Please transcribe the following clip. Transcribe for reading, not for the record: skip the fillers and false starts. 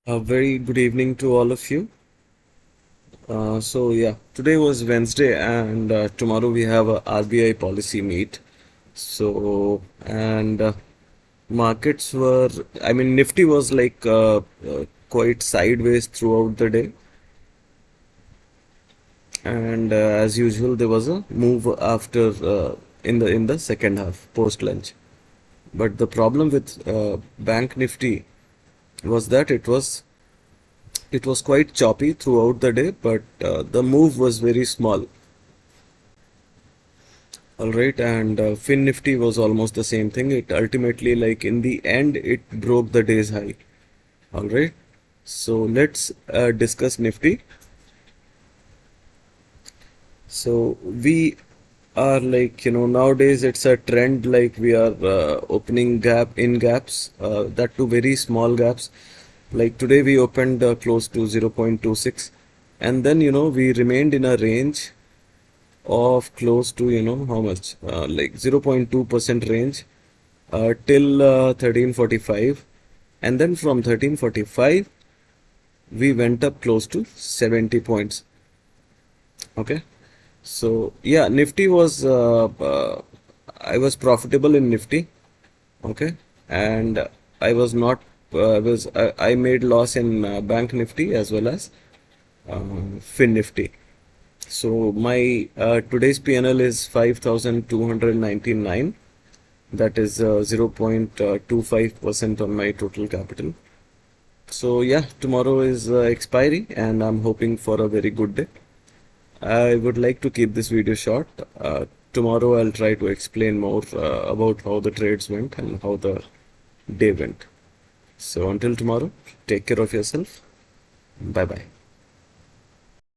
A very good evening to all of you. Today was Wednesday, and tomorrow we have a RBI policy meet. So, and markets were, Nifty was quite sideways throughout the day, and as usual, there was a move after in the second half post lunch. But the problem with Bank Nifty was that it was quite choppy throughout the day, but the move was very small. All right, and Finnifty was almost the same thing. It ultimately, like in the end, it broke the day's high. All right, so let's discuss Nifty. So we are nowadays it's a trend like we are opening gaps, that too very small gaps. Like today we opened close to 0.26, and then we remained in a range of close to how much, like 0.2% range till 1345, and then from 1345 we went up close to 70 points. Okay, so yeah, Nifty was I was profitable in Nifty. Okay, and I was not I made loss in Bank Nifty as well as Fin Nifty. So my today's PNL is 5,299. That is 0.25% on my total capital. So yeah, tomorrow is expiry, and I'm hoping for a very good day. I would like to keep this video short. Tomorrow I'll try to explain more about how the trades went and how the day went. So until tomorrow, take care of yourself. Bye bye.